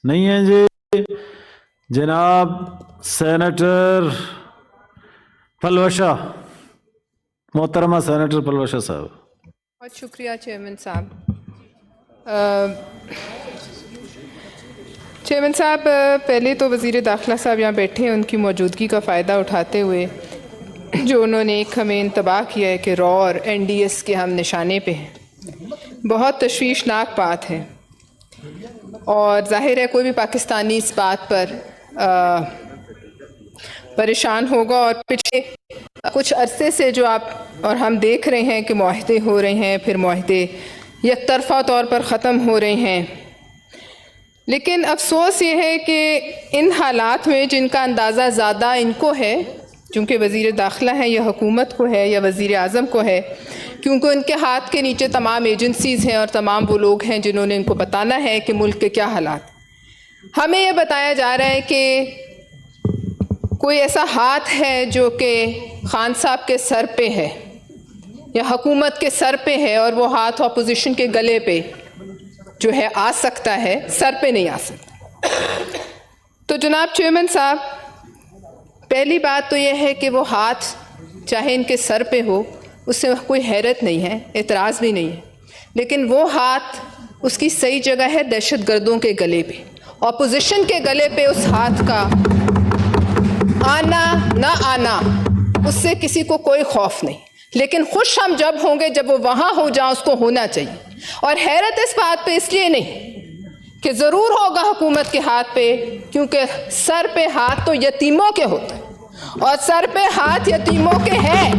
نہیں ہیں جی؟ جناب سینیٹر پلوشہ، محترمہ سینیٹر پلوشہ صاحب۔ بہت شکریہ چیئرمین صاحب۔ چیئرمین صاحب، پہلے تو وزیر داخلہ صاحب یہاں بیٹھے ہیں، ان کی موجودگی کا فائدہ اٹھاتے ہوئے جو انہوں نے ایک ہمیں انتباہ کیا ہے کہ را اور این ڈی ایس کے ہم نشانے پہ ہیں، بہت تشویشناک بات ہے، اور ظاہر ہے کوئی بھی پاکستانی اس بات پر پریشان ہوگا۔ اور پچھلے کچھ عرصے سے جو آپ اور ہم دیکھ رہے ہیں کہ معاہدے ہو رہے ہیں، پھر معاہدے یک طرفہ طور پر ختم ہو رہے ہیں، لیکن افسوس یہ ہے کہ ان حالات میں جن کا اندازہ زیادہ ان کو ہے، چونکہ وزیر داخلہ ہے یا حکومت کو ہے یا وزیر اعظم کو ہے، کیونکہ ان کے ہاتھ کے نیچے تمام ایجنسیز ہیں اور تمام وہ لوگ ہیں جنہوں نے ان کو بتانا ہے کہ ملک کے کیا حالات۔ ہمیں یہ بتایا جا رہا ہے کہ کوئی ایسا ہاتھ ہے جو کہ خان صاحب کے سر پہ ہے یا حکومت کے سر پہ ہے، اور وہ ہاتھ اپوزیشن کے گلے پہ جو ہے آ سکتا ہے، سر پہ نہیں آ سکتا۔ تو جناب چیئرمین صاحب، پہلی بات تو یہ ہے کہ وہ ہاتھ چاہے ان کے سر پہ ہو، اس سے کوئی حیرت نہیں ہے، اعتراض بھی نہیں ہے، لیکن وہ ہاتھ اس کی صحیح جگہ ہے دہشت گردوں کے گلے پہ، اپوزیشن کے گلے پہ اس ہاتھ کا آنا نہ آنا، اس سے کسی کو کوئی خوف نہیں، لیکن خوش ہم جب ہوں گے جب وہ وہاں ہو جہاں اس کو ہونا چاہیے۔ اور حیرت اس بات پہ اس لیے نہیں کہ ضرور ہوگا حکومت کے ہاتھ پہ، کیونکہ سر پہ ہاتھ تو یتیموں کے ہوتے ہیں، اور سر پہ ہاتھ یتیموں کے ہیں،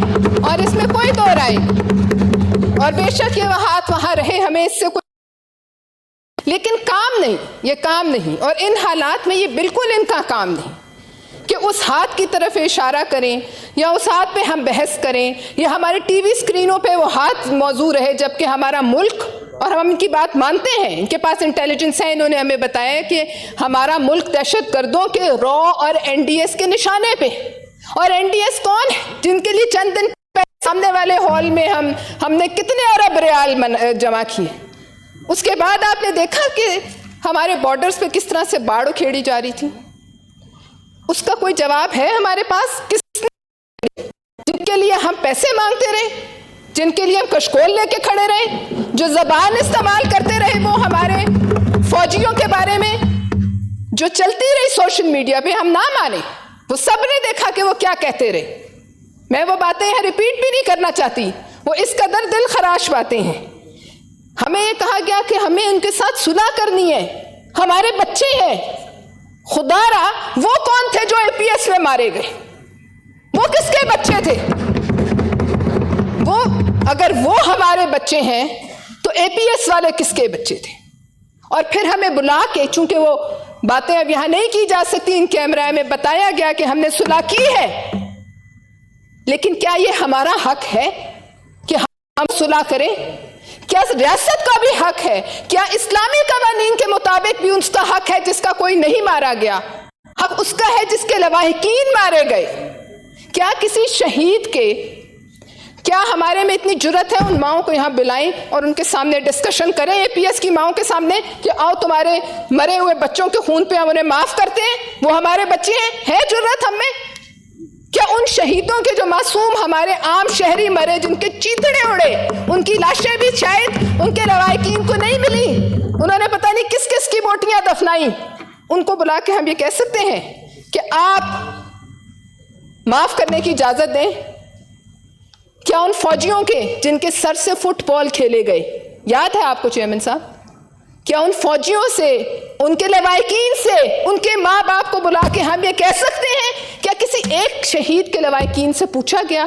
اور اس میں کوئی دو رائے نہیں، اور بے شک یہ وہ ہاتھ وہاں رہے، ہمیں اس سے کوئی، لیکن کام نہیں، یہ کام نہیں، اور ان حالات میں یہ بالکل ان کا کام نہیں کہ اس ہاتھ کی طرف اشارہ کریں یا اس ہاتھ پہ ہم بحث کریں یا ہمارے ٹی وی اسکرینوں پہ وہ ہاتھ موضوع رہے، جبکہ ہمارا ملک، اور ہم ان کی بات مانتے ہیں، ان کے پاس انٹیلیجنس ہے، انہوں نے ہمیں بتایا کہ ہمارا ملک دہشت گردوں کے را اور این ڈی ایس کے نشانے پہ، اور این ڈی ایس کون ہے جن کے لیے چند دن پہلے سامنے والے ہال میں ہم نے کتنے ارب ریال جمع کیے۔ اس کے بعد آپ نے دیکھا کہ ہمارے بارڈرز پہ کس طرح سے باڑ کھیڑی جا رہی تھی، اس کا کوئی جواب ہے ہمارے پاس؟ جن کے لیے ہم پیسے مانگتے رہے، جن کے لیے ہم کشکول لے کے کھڑے رہے، جو زبان استعمال کرتے رہے وہ ہمارے فوجیوں کے بارے میں، جو چلتی رہی سوشل میڈیا پہ، ہم نہ مانے، وہ سب نے دیکھا کہ وہ کیا کہتے رہے۔ میں وہ باتیں یہاں ریپیٹ بھی نہیں کرنا چاہتی، وہ اس قدر دل خراش باتیں ہیں۔ ہمیں یہ کہا گیا کہ ہمیں ان کے ساتھ صلح کرنی ہے، ہمارے بچے ہیں۔ خدا را وہ کون تھے جو اے پی ایس میں مارے گئے؟ وہ کس کے بچے تھے؟ وہ اگر وہ ہمارے بچے ہیں تو اے پی ایس والے کس کے بچے تھے؟ اور پھر ہمیں بلا کے، چونکہ وہ باتیں اب یہاں نہیں کی جا سکتی ان کیمرہ میں، بتایا گیا کہ ہم نے صلح کی ہے، لیکن کیا یہ ہمارا حق ہے کہ ہم صلح کریں؟ کیا ریاست کا بھی حق ہے؟ کیا اسلامی قوانین کے مطابق بھی اس کا حق ہے جس کا کوئی نہیں مارا گیا؟ حق اس کا ہے جس کے لواحقین مارے گئے۔ کیا کسی شہید کے، کیا ہمارے میں اتنی جرت ہے ان ماؤں کو یہاں بلائیں اور ان کے سامنے ڈسکشن کریں، اے پی ایس کی ماؤں کے سامنے، کہ آؤ تمہارے مرے ہوئے بچوں کے خون پہ ہم انہیں معاف کرتے ہیں، وہ ہمارے بچے ہیں؟ ہے جرت ہم میں؟ کیا ان شہیدوں کے جو معصوم ہمارے عام شہری مرے، جن کے چیتڑے اڑے، ان کی لاشیں بھی شاید ان کے لواحقین کو نہیں ملی، انہوں نے پتہ نہیں کس کس کی بوٹیاں دفنائیں، ان کو بلا کے ہم یہ کہہ سکتے ہیں کہ آپ معاف کرنے کی اجازت دیں؟ کیا ان فوجیوں کے جن کے سر سے فٹ بال کھیلے گئے، یاد ہے آپ کو چیئرمین صاحب؟ کیا ان فوجیوں سے، ان کے لواحقین سے، ان کے ماں باپ کو بلا کے ہم یہ کہہ سکتے ہیں؟ کیا کسی ایک شہید کے لواحقین سے پوچھا گیا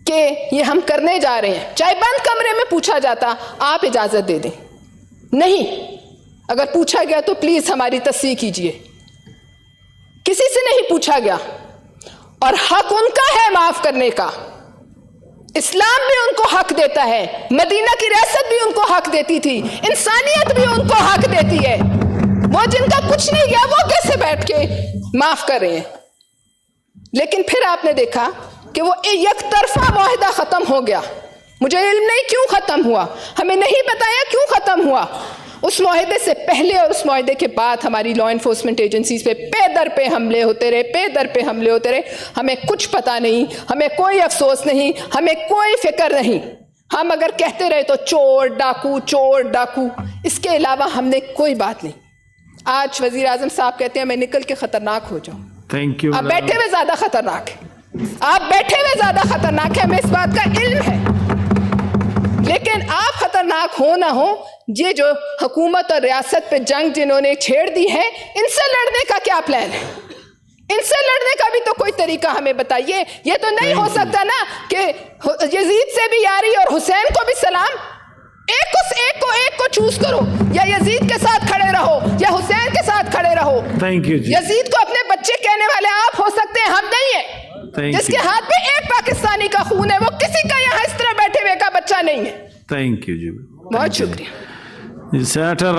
کہ یہ ہم کرنے جا رہے ہیں؟ چاہے بند کمرے میں پوچھا جاتا، آپ اجازت دے دیں، نہیں، اگر پوچھا گیا تو پلیز ہماری تصحیح کیجئے۔ کسی سے نہیں پوچھا گیا، اور حق ان کا ہے معاف کرنے کا، اسلام بھی ان کو حق دیتا ہے، مدینہ کی ریاست بھی ان کو حق دیتی تھی، انسانیت بھی ان کو حق دیتی ہے، وہ جن کا کچھ نہیں گیا وہ کیسے بیٹھ کے معاف کر رہے ہیں؟ لیکن پھر آپ نے دیکھا کہ وہ یک طرفہ معاہدہ ختم ہو گیا، مجھے علم نہیں کیوں ختم ہوا، ہمیں نہیں بتایا کیوں ختم ہوا، اس معاہدے سے پہلے اور اس معاہدے کے بعد ہماری لا انفورسمنٹ ایجنسیز پہ در پہ حملے ہوتے رہے. ہمیں کچھ پتہ نہیں, ہمیں کوئی افسوس نہیں, ہمیں کوئی فکر نہیں. ہم اگر کہتے رہے تو چور ڈاکو, اس کے علاوہ ہم نے کوئی بات نہیں. آج وزیر اعظم صاحب کہتے ہیں میں نکل کے خطرناک ہو جاؤں. Thank you. آپ بیٹھے ہوئے زیادہ خطرناک ہے, ہمیں اس بات کا علم ہے. لیکن آپ خطرناک ہو نہ ہو, یہ جو حکومت اور ریاست پہ جنگ جنہوں نے چھیڑ دی ہے, ان سے لڑنے کا کیا پلان ہے؟ ان سے لڑنے کا بھی تو کوئی طریقہ ہمیں بتائیے. یہ تو نہیں ہو سکتا نا کہ یزید سے بھی یاری اور حسین کو بھی سلام. ایک کو چوز کرو, یا یزید کے ساتھ کھڑے رہو یا حسین کے ساتھ کھڑے رہو. تھینک یو جی. یزید کو اپنے بچے کہنے والے آپ ہو سکتے ہیں, ہم نہیں ہیں. جس کے ہاتھ میں ایک پاکستانی کا خون ہے, وہ کسی کا یہاں اس طرح بیٹھے ہوئے کا بچہ نہیں ہے. تھینک یو جی. بہت شکریہ. سینیٹر